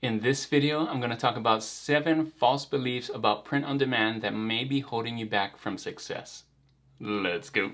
In this video, I'm going to talk about 7 false beliefs about print on demand that may be holding you back from success. Let's go.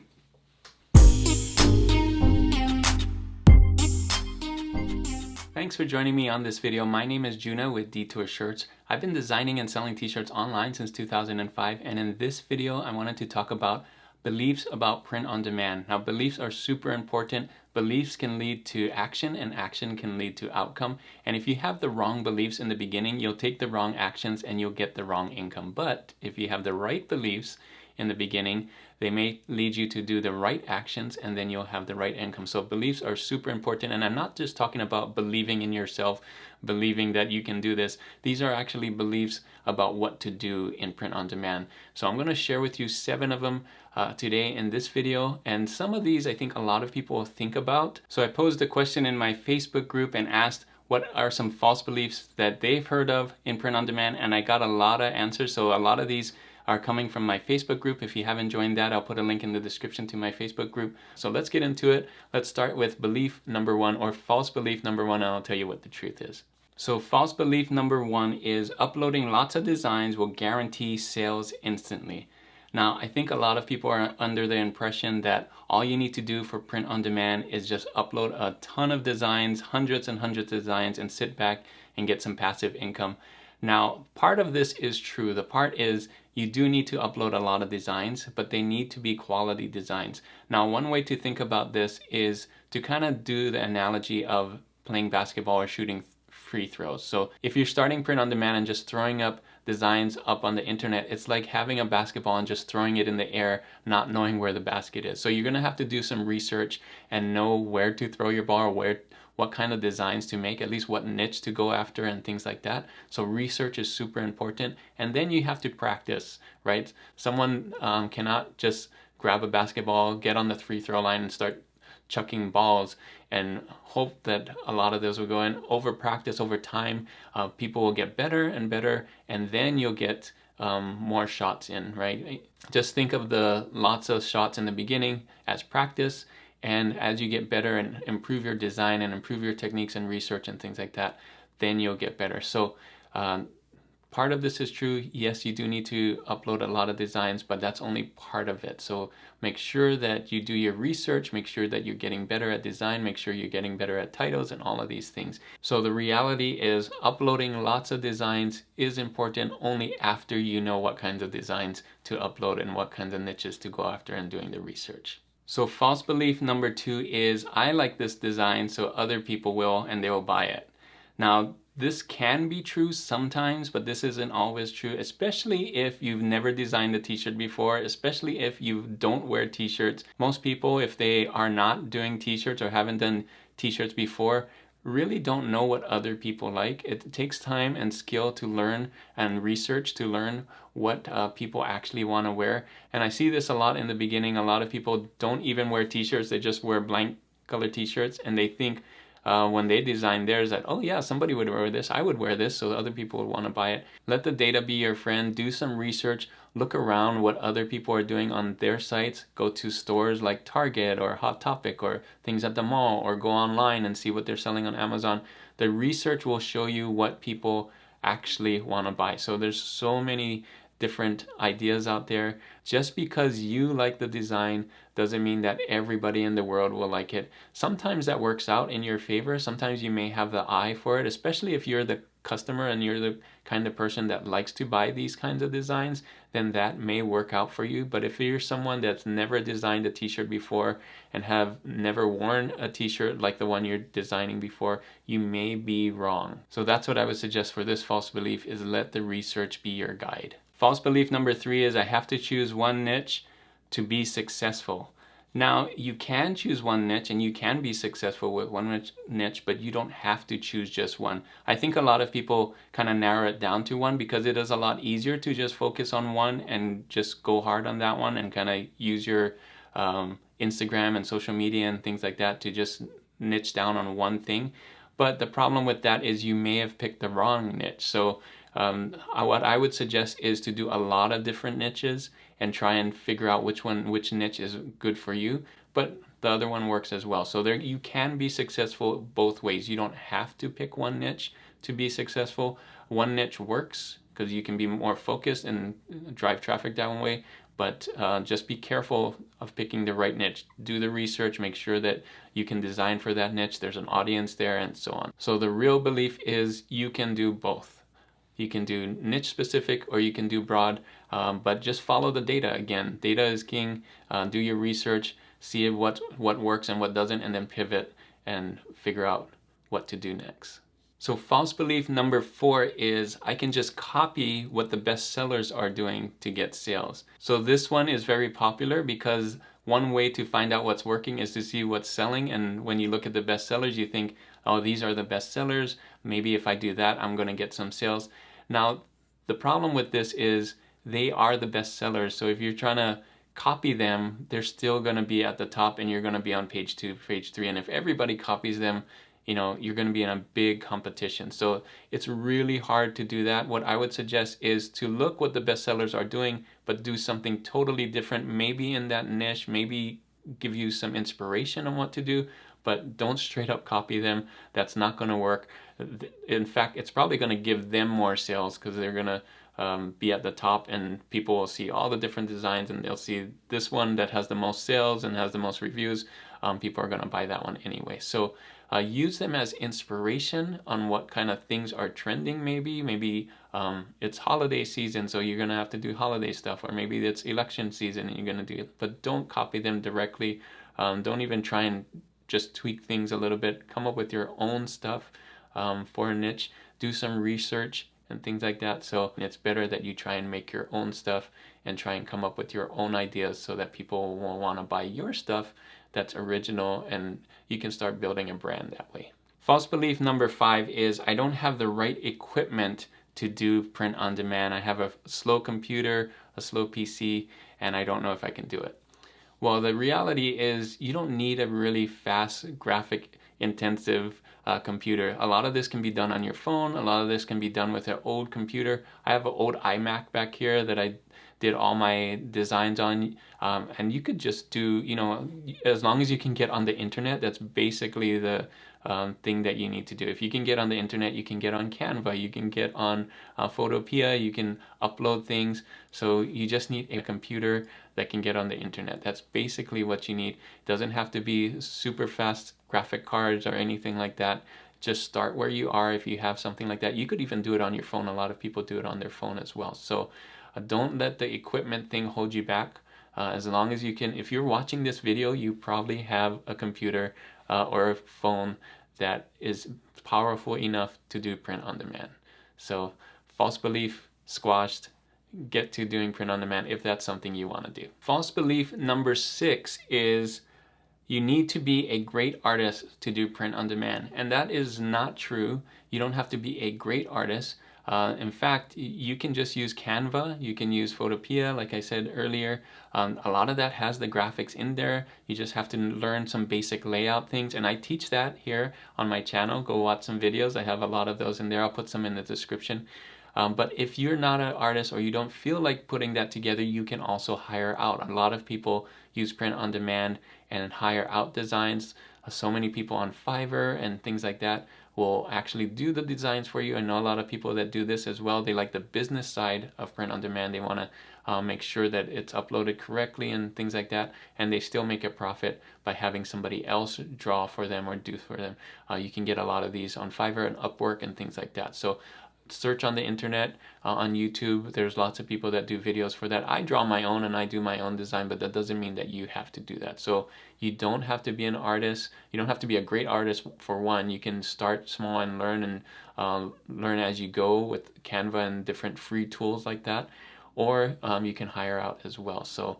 Thanks for joining me on this video. My name is Juna with Detour Shirts. I've been designing and selling t-shirts online since 2005, and in this video I wanted to talk about beliefs about print on demand. Now, beliefs are super important. Beliefs can lead to action, and action can lead to outcome. And if you have the wrong beliefs in the beginning, you'll take the wrong actions and you'll get the wrong income. But if you have the right beliefs in the beginning, they may lead you to do the right actions, and then you'll have the right income. So beliefs are super important, and I'm not just talking about believing in yourself, believing that you can do this. These are actually beliefs about what to do in print on demand. So I'm going to share with you 7 of them today in this video, and some of these I think a lot of people think about. So I posed a question in my Facebook group and asked what are some false beliefs that they've heard of in print on demand, and I got a lot of answers. So a lot of these are coming from my Facebook group. If you haven't joined that, I'll put a link in the description to my Facebook group. So let's get into it. Let's start with belief number 1, or false belief number 1, and I'll tell you what the truth is. So false belief number 1 is uploading lots of designs will guarantee sales instantly. Now, I think a lot of people are under the impression that all you need to do for print on demand is just upload a ton of designs, hundreds and hundreds of designs, and sit back and get some passive income. Now, part of this is true. The part is you do need to upload a lot of designs, but they need to be quality designs. Now, one way to think about this is to kind of do the analogy of playing basketball or shooting free throws. So if you're starting print on demand and just throwing up designs up on the internet, it's like having a basketball and just throwing it in the air, not knowing where the basket is. So you're going to have to do some research and know where to throw your ball, what kind of designs to make, at least what niche to go after and things like that. So research is super important, and then you have to practice, right? Someone cannot just grab a basketball, get on the free throw line and start chucking balls and hope that a lot of those will go in. Over practice, over time, people will get better and better, and then you'll get more shots in, right? Just think of the lots of shots in the beginning as practice, and as you get better and improve your design and improve your techniques and research and things like that, then you'll get better. So part of this is true. Yes, you do need to upload a lot of designs, but that's only part of it. So make sure that you do your research, make sure that you're getting better at design, make sure you're getting better at titles and all of these things. So the reality is uploading lots of designs is important only after you know what kinds of designs to upload and what kinds of niches to go after and doing the research. So false belief number 2 is I like this design, so other people will, and they will buy it. Now, this can be true sometimes, but this isn't always true, especially if you've never designed a t-shirt before, especially if you don't wear t-shirts. Most people, if they are not doing t-shirts or haven't done t-shirts before, really don't know what other people like. It takes time and skill to learn and research to learn what people actually want to wear. And I see this a lot in the beginning. A lot of people don't even wear t-shirts. They just wear blank color t-shirts, and they think when they design theirs that, oh yeah, somebody would wear this, I would wear this, so other people would want to buy it. Let the data be your friend. Do some research. Look around what other people are doing on their sites. Go to stores like Target or Hot Topic or things at the mall, or go online and see what they're selling on Amazon. The research will show you what people actually want to buy. So there's so many different ideas out there. Just because you like the design doesn't mean that everybody in the world will like it. Sometimes that works out in your favor. Sometimes you may have the eye for it, especially if you're the customer and you're the kind of person that likes to buy these kinds of designs, then that may work out for you. But if you're someone that's never designed a t-shirt before and have never worn a t-shirt like the one you're designing before, you may be wrong. So that's what I would suggest for this false belief, is let the research be your guide. False belief number 3 is I have to choose one niche to be successful. Now, you can choose one niche and you can be successful with one niche, but you don't have to choose just one. I think a lot of people kind of narrow it down to one because it is a lot easier to just focus on one and just go hard on that one and kind of use your Instagram and social media and things like that to just niche down on one thing. But the problem with that is you may have picked the wrong niche. So what I would suggest is to do a lot of different niches and try and figure out which niche is good for you, but the other one works as well. So there, you can be successful both ways. You don't have to pick one niche to be successful. One niche works because you can be more focused and drive traffic that way, but just be careful of picking the right niche. Do the research, make sure that you can design for that niche, there's an audience there, and so on. So the real belief is you can do both. You can do niche specific or you can do broad, but just follow the data. Again, data is king. Do your research, see what works and what doesn't, and then pivot and figure out what to do next. So false belief number 4 is I can just copy what the best sellers are doing to get sales. So this one is very popular because one way to find out what's working is to see what's selling, and when you look at the best sellers, you think, oh, these are the best sellers. Maybe if I do that, I'm going to get some sales. Now, the problem with this is they are the best sellers. So if you're trying to copy them, they're still going to be at the top and you're going to be on page 2, page 3. And if everybody copies them, you're going to be in a big competition. So it's really hard to do that. What I would suggest is to look what the best sellers are doing, but do something totally different, maybe in that niche, maybe give you some inspiration on what to do, but don't straight up copy them. That's not going to work. In fact, it's probably going to give them more sales because they're going to be at the top, and people will see all the different designs and they'll see this one that has the most sales and has the most reviews. People are going to buy that one anyway. So use them as inspiration on what kind of things are trending. Maybe it's holiday season, so you're going to have to do holiday stuff, or maybe it's election season and you're going to do it, but don't copy them directly. Don't even try and just tweak things a little bit. Come up with your own stuff for a niche. Do some research and things like that. So it's better that you try and make your own stuff and try and come up with your own ideas so that people will want to buy your stuff that's original, and you can start building a brand that way. False belief number 5 is I don't have the right equipment to do print on demand. I have a slow computer, a slow PC, and I don't know if I can do it. Well, the reality is you don't need a really fast graphic intensive computer. A lot of this can be done on your phone. A lot of this can be done with an old computer. I have an old iMac back here that I did all my designs on, and you could just do, as long as you can get on the internet, that's basically the thing that you need to do. If you can get on the internet, you can get on Canva, you can get on Photopea, you can upload things. So you just need a computer that can get on the internet. That's basically what you need. It doesn't have to be super fast graphic cards or anything like that. Just start where you are. If you have something like that, you could even do it on your phone. A lot of people do it on their phone as well. So don't let the equipment thing hold you back. As long as you can, if you're watching this video, you probably have a computer or a phone that is powerful enough to do print on demand. So false belief squashed. Get to doing print on demand if that's something you want to do. False belief number 6 is you need to be a great artist to do print on demand. And that is not true. You don't have to be a great artist. In fact, you can just use Canva, you can use Photopea, like I said earlier. A lot of that has the graphics in there. You just have to learn some basic layout things, and I teach that here on my channel. Go watch some videos. I have a lot of those in there. I'll put some in the description. But if you're not an artist or you don't feel like putting that together, you can also hire out. A lot of people use print on demand and hire out designs. So many people on Fiverr and things like that will actually do the designs for you. I know a lot of people that do this as well. They like the business side of print on demand. They want to make sure that it's uploaded correctly and things like that, and they still make a profit by having somebody else draw for them or do for them. You can get a lot of these on Fiverr and Upwork and things like that. So search on the internet, on YouTube. There's lots of people that do videos for that. I draw my own and I do my own design, but that doesn't mean that you have to do that. So you don't have to be an artist. You don't have to be a great artist for one. You can start small and learn learn as you go with Canva and different free tools like that. Or you can hire out as well. So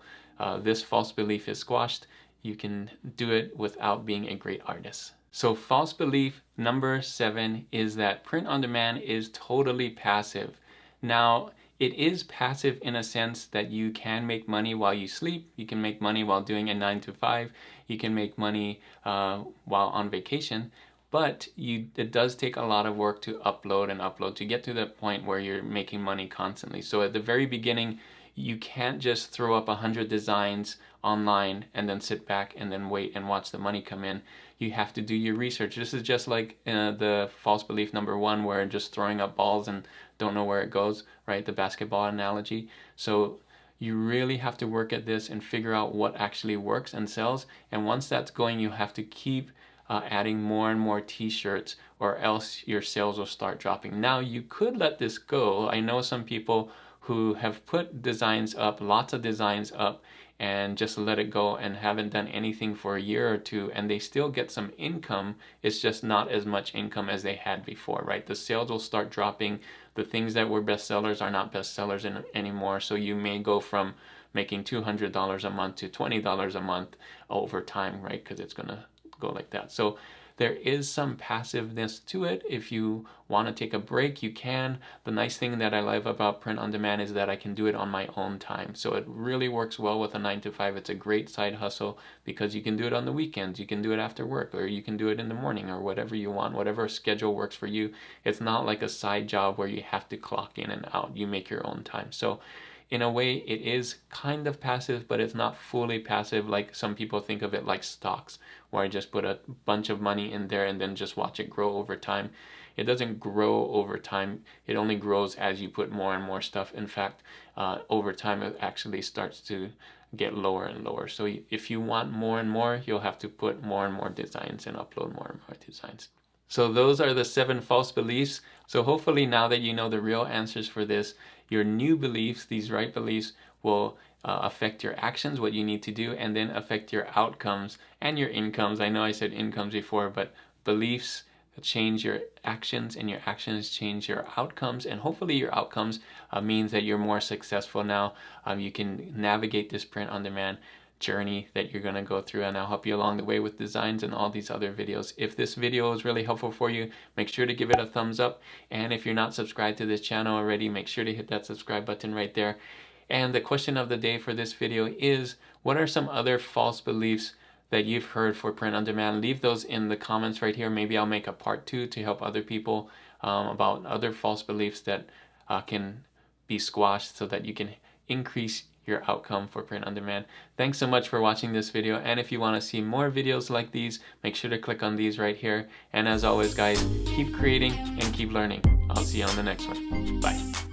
this false belief is squashed. You can do it without being a great artist. So false belief number 7 is that print on demand is totally passive. Now, it is passive in a sense that you can make money while you sleep. You can make money while doing a 9 to 5. You can make money while on vacation. But it does take a lot of work to upload to get to the point where you're making money constantly. So at the very beginning, you can't just throw up 100 designs online and then sit back and then wait and watch the money come in. You have to do your research. This is just like the false belief number one, where just throwing up balls and don't know where it goes, right? The basketball analogy. So you really have to work at this and figure out what actually works and sells. And once that's going, you have to keep adding more and more t-shirts, or else your sales will start dropping. Now, you could let this go. I know some people who have put designs up, lots of designs up, and just let it go and haven't done anything for a year or two, and they still get some income. It's just not as much income as they had before, right? The sales will start dropping. The things that were bestsellers are not bestsellers anymore. So you may go from making $200 a month to $20 a month over time, right? Because it's gonna go like that. So there is some passiveness to it. If you want to take a break, you can. The nice thing that I love about print on demand is that I can do it on my own time. So it really works well with a 9 to 5. It's a great side hustle because you can do it on the weekends, you can do it after work, or you can do it in the morning, or whatever you want, whatever schedule works for you. It's not like a side job where you have to clock in and out. You make your own time. So in a way, it is kind of passive, but it's not fully passive like some people think of it, like stocks, where I just put a bunch of money in there and then just watch it grow over time. It doesn't grow over time. It only grows as you put more and more stuff. In fact, over time, it actually starts to get lower and lower. So if you want more and more, you'll have to put more and more designs and upload more and more designs. So those are the 7 false beliefs. So hopefully now that you know the real answers for this, your new beliefs, these right beliefs, will affect your actions, what you need to do, and then affect your outcomes and your incomes. I know I said incomes before, but beliefs change your actions, and your actions change your outcomes, and hopefully your outcomes means that you're more successful now. You can navigate this print on demand journey that you're going to go through, and I'll help you along the way with designs and all these other videos. If this video was really helpful for you, make sure to give it a thumbs up, and if you're not subscribed to this channel already, make sure to hit that subscribe button right there. And the question of the day for this video is, what are some other false beliefs that you've heard for print on demand? Leave those in the comments right here. Maybe I'll make a part 2 to help other people about other false beliefs that can be squashed so that you can increase your outcome for print on demand. Thanks so much for watching this video, and if you want to see more videos like these, make sure to click on these right here. And as always, guys, keep creating and keep learning. I'll see you on the next one. Bye.